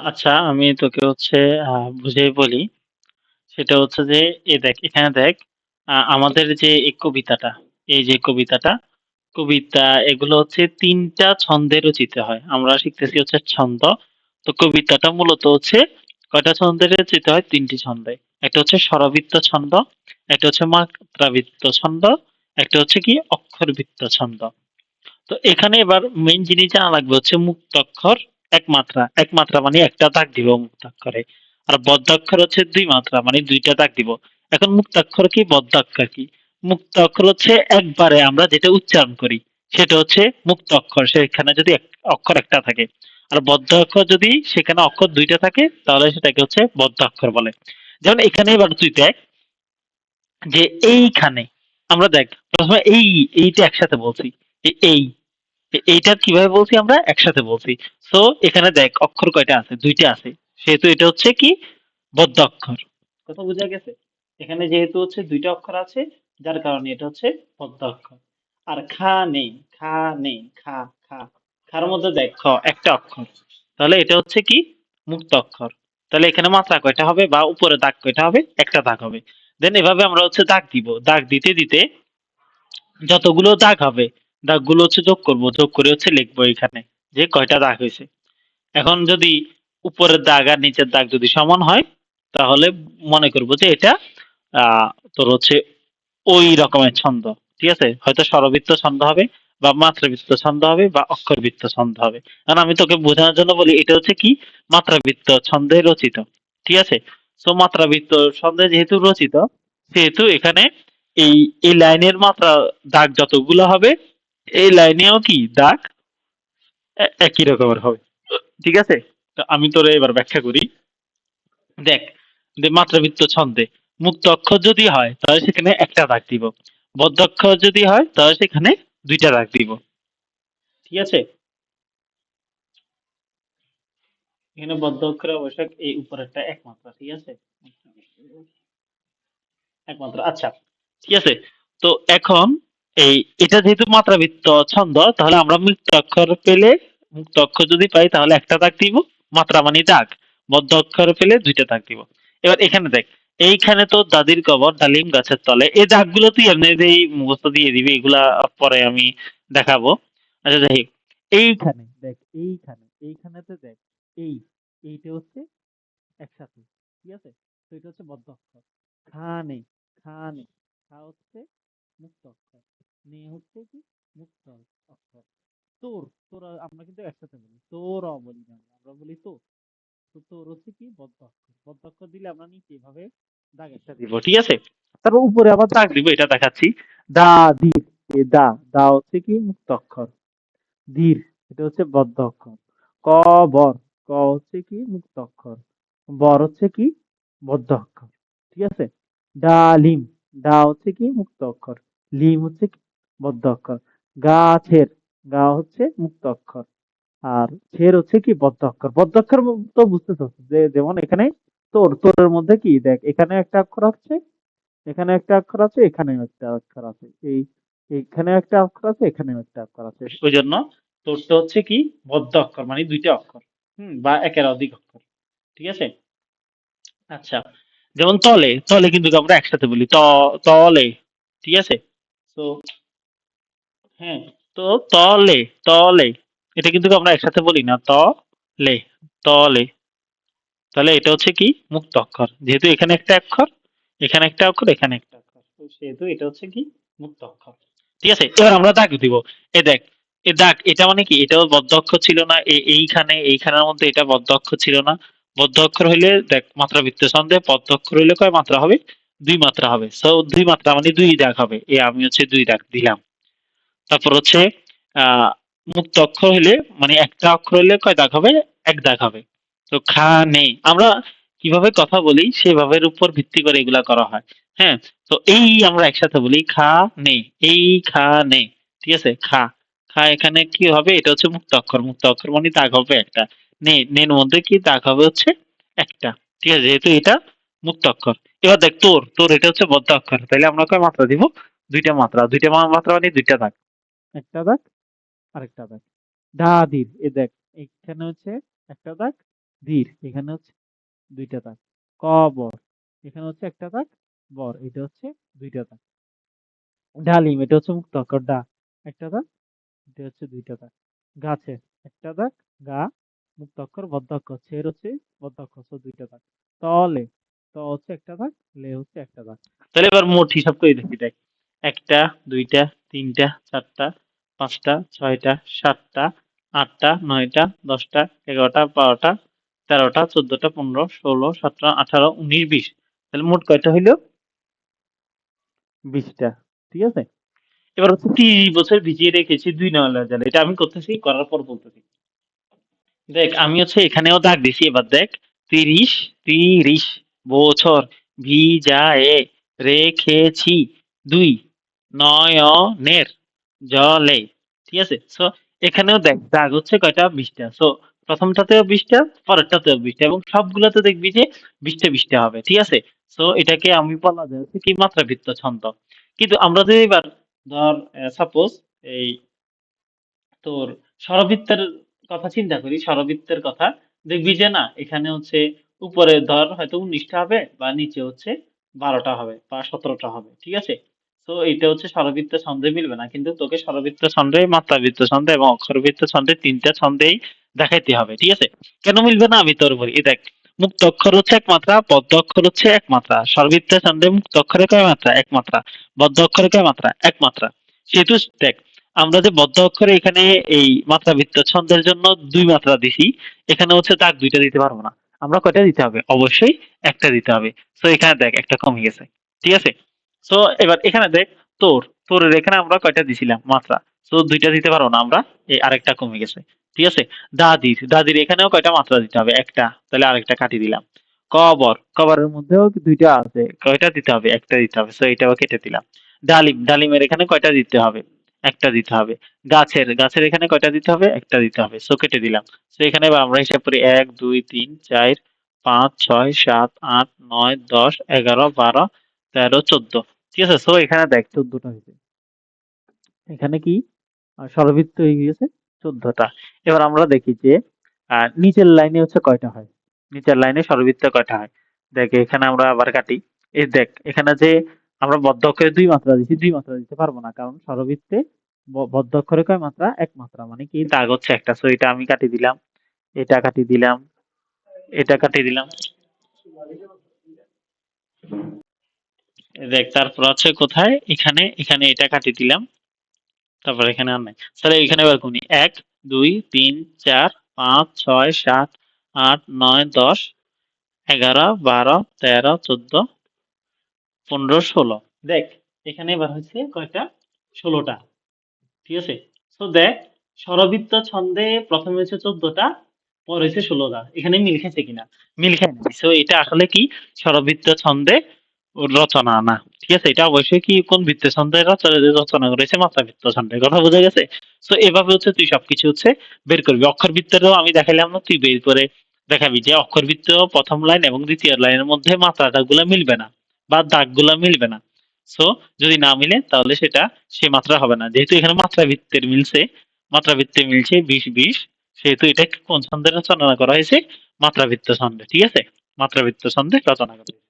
আচ্ছা আমি তোকে বুঝিয়ে বলি। সেটা হচ্ছে যে দেখ এখানে দেখ আমাদের যে এই কবিতাটা, এই যে কবিতাটা, কবিতা এগুলো হচ্ছে ৩ টা ছন্দে রচিত হয়। আমরা শিখতেছি হচ্ছে ছন্দ। তো কবিতাটা মূলত হচ্ছে কয়টা ছন্দে রচিত হয়? ৩ টি ছন্দে। একটা হচ্ছে স্বরবৃত্ত ছন্দ, একটা হচ্ছে মাত্রাবৃত্ত ছন্দ, একটা হচ্ছে কি অক্ষরবৃত্ত ছন্দ। তো এখানে এবার মেইন জিনিস জানা লাগবে হচ্ছে মুক্তাক্ষর এক মাত্রা। এক মাত্রা মানে একটা দাগ দিব মুক্তাক্ষরে। আর বদ্ধাক্ষর হচ্ছে ২ মাত্রা মানে ২ টা দাগ দিব। এখন মুক্তাক্ষর কি বদ্ধাক্ষর কি? মুক্তাক্ষর হচ্ছে একবারে আমরা যেটা উচ্চারণ করি সেটা হচ্ছে মুক্তাক্ষর। সেখানে যদি অক্ষর একটা থাকে। আর বদ্ধাক্ষর যদি সেখানে অক্ষর ২ টা থাকে তাহলে সেটাকে হচ্ছে বদ্ধাক্ষর বলে। যেমন এখানে এবার তুই দেখ যে এইখানে আমরা দেখ প্রথমে এইটা একসাথে বলছি। এই এইটা কিভাবে বলছি আমরা একসাথে বলছি। সো এখানে দেখ অক্ষর কয়টা আছে? ২ টা আছে। সেহেতু এটা হচ্ছে কি বদ্ধ অক্ষর। কথা বোঝা গেছে? এখানে যেহেতু হচ্ছে ২ টা অক্ষর আছে যার কারণে এটা হচ্ছে বদ্ধ অক্ষর। আর খা নেই, খা নেই, খা খা। খার মধ্যে দেখ খ একটা অক্ষর। তাহলে এটা হচ্ছে কি মুক্ত অক্ষর। তাহলে এখানে মাত্রা কয়টা হবে বা উপরে দাগ কয়টা হবে? একটা দাগ হবে। দেন এভাবে আমরা হচ্ছে দাগ দিব। দাগ দিতে দিতে যতগুলো দাগ হবে দাগগুলো হচ্ছে যোগ করব, যোগ করে হচ্ছে লিখবো এখানে যে কয়টা দাগ হয়েছে। এখন যদি উপরের দাগ আর নিচের দাগ যদি সমান হয় তাহলে মনে করব যে এটা আহ তোর হচ্ছে ওই রকমের ছন্দ। ঠিক আছে, হয়তো স্বরবৃত্ত ছন্দ হবে বা মাত্রাবৃত্ত ছন্দ হবে বা অক্ষরবৃত্ত ছন্দ হবে। কারণ আমি তোকে বোঝানোর জন্য বলি এটা হচ্ছে কি মাত্রাবৃত্ত ছন্দে রচিত। ঠিক আছে, সো মাত্রাবৃত্ত ছন্দে যেহেতু রচিত সেহেতু এখানে এই এই লাইনের মাত্রা দাগ যতগুলো হবে এই লাইনেও কি দাগ একই রকমের হবে। ঠিক আছে, তো আমি তোরে এবার ব্যাখ্যা করি। দেখ, যে মাত্রাবৃত্ত ছন্দে মুক্ত অক্ষর যদি হয় তাহলে সেখানে একটা দাগ দিব, বদ্ধ অক্ষর যদি হয় তাহলে সেখানে ২ টা দাগ দিব। ঠিক আছে, এখানে বদ্ধ অক্ষরে অবশ্যই এই উপরেরটা একমাত্রা। ঠিক আছে, একমাত্র। আচ্ছা, ঠিক আছে। তো এখন এই এটা যেহেতু মাত্রাবৃত্ত ছন্দ তাহলে আমরা মুক্ত অক্ষর পেলে, মুক্ত অক্ষর যদি পাই তাহলে একটা দাগ দিব, মাত্রা মানে দাগ। বদ্ধ অক্ষর পেলে ২ টা দাগ দিব। এবার এখানে দেখ, এইখানে তো দাদির কবর ডালিম গাছের তলে, এই দাগগুলো তুই এমনিতেই মুখস্থ দিয়ে দিবি, এগুলা পরে আমি দেখাবো। আচ্ছা যাই হোক, এইখানে দেখ, এইখানেতে দেখ এই এইটা হচ্ছে একসাথে। ঠিক আছে, তো এটা হচ্ছে বদ্ধ অক্ষর। খা নেই, খা নেই, খা হচ্ছে মুক্ত অক্ষর, নে হচ্ছে কি মুক্ত অক্ষর। তোর, আমরা কিন্তু একসাথে বলি, তোর বলি না, আমরা বলি তো। তো তোর হচ্ছে কি বদ্ধ অক্ষর। বদ্ধ অক্ষর দিলে আমরা নিচে এভাবে দাগ একটা দিব। ঠিক আছে, তারপর উপরে আবার দাগ দিব, এটা দেখাচ্ছি। দা ধীর, দা, দা হচ্ছে কি মুক্ত অক্ষর। ধীর, এটা হচ্ছে বদ্ধ অক্ষর। ক বর, ক হচ্ছে কি মুক্ত অক্ষর। বর হচ্ছে কি বদ্ধ অক্ষর। ঠিক আছে, ডালিম, ডা হচ্ছে কি মুক্ত অক্ষর। লিম হচ্ছে কি বদ্ধ অক্ষর। গাছের, গা হচ্ছে মুক্ত অক্ষর। আর ছের হচ্ছে কি বদ্ধ অক্ষর। বদ্ধ অক্ষর তো বুঝতেছ যে যেমন এখানে তোরের মধ্যে কি দেখ, এখানে একটা অক্ষর আছে, এখানে একটা অক্ষর আছে, এখানেও একটা অক্ষর আছে, এইখানে একটা অক্ষর আছে, এখানেও একটা অক্ষর আছে। ওই জন্য তোরটা হচ্ছে কি বদ্ধ অক্ষর মানে ২ টা অক্ষর, বা একের অধিক অক্ষর। ঠিক আছে, আচ্ছা। যেমন তলে, তলে কিন্তু আমরা একসাথে বলি তলে। ঠিক আছে, তো হ্যাঁ, তো তলে, তলে এটা কিন্তু আমরা একসাথে বলি না, লে, তলে। তাহলে এটা হচ্ছে কি মুক্ত অক্ষর, যেহেতু এখানে একটা অক্ষর, এখানে একটা অক্ষর, এখানে একটা অক্ষর, তো সেহেতু এটা হচ্ছে কি মুক্ত অক্ষর। ঠিক আছে, এবার আমরা দাগ দিব। এ দেখ, এ দাগ এটা মানে কি এটাও বদ্ধ অক্ষর ছিল না, এইখানের মধ্যে এটা বদ্ধ অক্ষর ছিল না। বদ্ধ অক্ষর হইলে দেখ মাত্রাবৃত্ত ছন্দে বদ্ধ অক্ষর হইলে কয় মাত্রা হবে? ২ মাত্রা হবে। সো ২ মাত্রা মানে ২ দাগ হবে। আমি হচ্ছে ২ দাগ দিলাম। তারপর হচ্ছে আহ মুক্ত অক্ষর হইলে মানে একটা অক্ষর হইলে কয় দাগ হবে? ১ দাগ হবে। তো খা নেই আমরা কিভাবে কথা বলি সেভাবের উপর ভিত্তি করে এগুলা করা হয়। হ্যাঁ, তো এই আমরা একসাথে বলি খা নেই, এই খা নেই। ঠিক আছে, খা, খা এখানে কি হবে? এটা হচ্ছে মুক্ত অক্ষর, মুক্ত অক্ষর মানে দাগ হবে একটা। নের মধ্যে কি দাগ হবে হচ্ছে একটা। ঠিক আছে, যেহেতু এটা মুক্ত অক্ষর। এবার দেখ তোর এটা হচ্ছে বদ্ধ অক্ষর, তাহলে আমরা কয় মাত্রা দিব? ২ টা মাত্রা, ২ টা মাত্রা মানে ২ টা দাগ। একটা দাগ, আরেকটা দাগ। দা দীর, এ দেখ এখানে হচ্ছে একটা দাগ, ধীর এখানে হচ্ছে দুইটা দাগ। ক বর এখানে হচ্ছে একটা দাগ, বর এটা হচ্ছে দুইটা দাগ। ডালিম এটা হচ্ছে মুক্ত অক্ষর ডা একটা দাগ, এটা হচ্ছে দুইটা দাগ। গাছে একটা দাগ, গা মুক্ত অক্ষর বদ্ধ অক্ষর, ছের হচ্ছে বদ্ধ অক্ষর, so দুইটা দাগ। তলে ত হচ্ছে একটা দাগ, লে হচ্ছে একটা দাগ। তাহলে এবার মোট হিসাব করে দেখি, দেখ একটা, দুইটা, তিনটা, চারটা, পাঁচটা, ছয়টা, সাতটা, আটটা, নয়টা, দশটা, এগারোটা, বারোটা, তেরোটা, চোদ্দটা, পনেরো, ষোলো, সতেরো, আঠারো, উনিশ, বিশ। তাহলে মোট কয়টা হইলো? 20টা। ঠিক আছে? এবার হচ্ছে 30 বছর ভিজিয়ে রেখেছি 2 নলের জালে, এটা আমি করতেছি, করার পর বলতেছি। দেখ আমি হচ্ছে এখানেও দাগ দিছি, এবার দেখ 30, 30 বছর ভিজায়ে রেখেছি 2 নয়নের জলে। ঠিক আছে? সো এখানেও দেখ দাগ হচ্ছে কয়টা? 20টা। সো প্রথমটাতেও 20টা, পরেরটাতেও 20টা, এবং সবগুলাতে দেখবি যে 20টা 20টা হবে। ঠিক আছে? সো এটাকে আমি বলা যায় হচ্ছে কি মাত্রাবৃত্ত ছন্দ। কিন্তু আমরা যদি এবার ধর সাপোজ এই তোর স্বরবৃত্তের কথা চিন্তা করি, স্বরবৃত্তের কথা, দেখবি যে না এখানে হচ্ছে উপরে ধর হয়তো 19টা হবে, বা নিচে হচ্ছে 12টা হবে বা 17টা হবে। ঠিক আছে? তো এটা হচ্ছে স্বরবৃত্ত ছন্দে মিলবে না, কিন্তু তোকে স্বরবৃত্ত ছন্দে, মাত্রাবৃত্ত ছন্দে এবং অক্ষরবৃত্ত ছন্দে তিনটা ছন্দেই দেখাইতে হবে। ঠিক আছে? কেন মিলবে না আমি তোর বলি। এই দেখ মুক্ত অক্ষর হচ্ছে এক মাত্রা, বদ্ধ অক্ষর হচ্ছে এক মাত্রা। স্বরবৃত্ত ছন্দে মুক্ত অক্ষরে কয় মাত্রা? এক মাত্রা। বদ্ধ অক্ষরে কয় মাত্রা? এক মাত্রা। সেহেতু দেখ আমরা যে বদ্ধ অক্ষরে এখানে এই মাত্রাবৃত্ত ছন্দের জন্য 2 মাত্রা দিছি, এখানে হচ্ছে দাগ 2টা দিতে পারবো না। আমরা কয়টা দিতে হবে? অবশ্যই একটা দিতে হবে। সো এখানে দেখ একটা কমে গেছে। ঠিক আছে? সো এবার এখানে দেখ তোর, তোরের এখানে আমরা কয়টা দিছিলাম মাত্রা, সো 2টা দিতে পারবো না আমরা, এই আরেকটা কমে গেছে। ঠিক আছে? দাদির, দাদির এখানেও কয়টা মাত্রা দিতে হবে? একটা, তাহলে আরেকটা কাটিয়ে দিলাম। কবর, কবরের মধ্যেও 2টা আছে, কয়টা দিতে হবে? একটা দিতে হবে, সো এটাও কেটে দিলাম। ডালিম, ডালিমের এখানে কয়টা দিতে হবে? একটা দিতে হবে। গাছের, গাছের এখানে কয়টা দিতে হবে? একটা দিতে হবে, সো কেটে দিলাম। সো এখানে এবার আমরা হিসাব করি 1 2 3 4 5 6 7 8 9 10 11 12 13 14। ঠিক আছে? সো এখানে দেখ 14টা হয়েছে। এখানে কি স্বরবৃত্ত হয়ে গিয়েছে 14টা। এবার আমরা দেখি যে নিচের লাইনে হচ্ছে কয়টা হয়, নিচের লাইনে স্বরবৃত্ত কয়টা হয়। দেখ এখানে আমরা আবার কাটি। এই দেখ এখানে যে আমরা বদ্ধ অক্ষরে 2 মাত্রা দিচ্ছি, 2 মাত্রা দিতে পারবো না, কারণ স্বরবৃত্তে বদ্ধ অক্ষরে কয় মাত্রা? এক মাত্রা, মানে কি দাগ হচ্ছে একটা। সো এটা আমি কাটি দিলাম, এটা কাটি দিলাম, এটা কাটি দিলাম। দেখ তারপর আছে কোথায়? এখানে, এখানে এটা কাটি দিলাম, তারপর এখানে আর নাই। তাহলে এখানে এবার গুনি 1 2 3 4 5 6 7 8 9 10 11 12 13 14 15 16। দেখ এখানে এবার হচ্ছে কয়টা? 16টা। ঠিক আছে? তো দেখ স্বরবৃত্ত ছন্দে প্রথমে হচ্ছে 14টা, পরে হচ্ছে 16টা। এখানে মিল খাইছে কিনা? মিল খায় নাই। সো এটা আসলে কি স্বরবৃত্ত ছন্দে রচনা না। ঠিক আছে? এটা অবশ্যই কি কোন বৃত্ত ছন্দে রচনা করেছে? মাত্রাবৃত্ত ছন্দে। কথা বোঝা গেছে? সো এভাবে হচ্ছে তুই সবকিছু হচ্ছে বের করবি। অক্ষরবৃত্তেরও আমি দেখাইলাম না, তুই বের করে দেখাবি যে অক্ষরবৃত্ত প্রথম লাইন এবং দ্বিতীয় লাইনের মধ্যে মাত্রাটা গুলা মিলবে না, বা দাগ গুলা মিলবে না। সো যদি না মিলে তাহলে সেটা সে মাত্রা হবে না। যেহেতু এখানে মাত্রাবৃত্তের মিলছে, মাত্রাবৃত্তে মিলছে 20 20, সেহেতু এটা কোন ছন্দে রচনা করা হয়েছে? মাত্রাবৃত্ত ছন্দে। ঠিক আছে? মাত্রাবৃত্ত ছন্দে রচনা করা হয়েছে।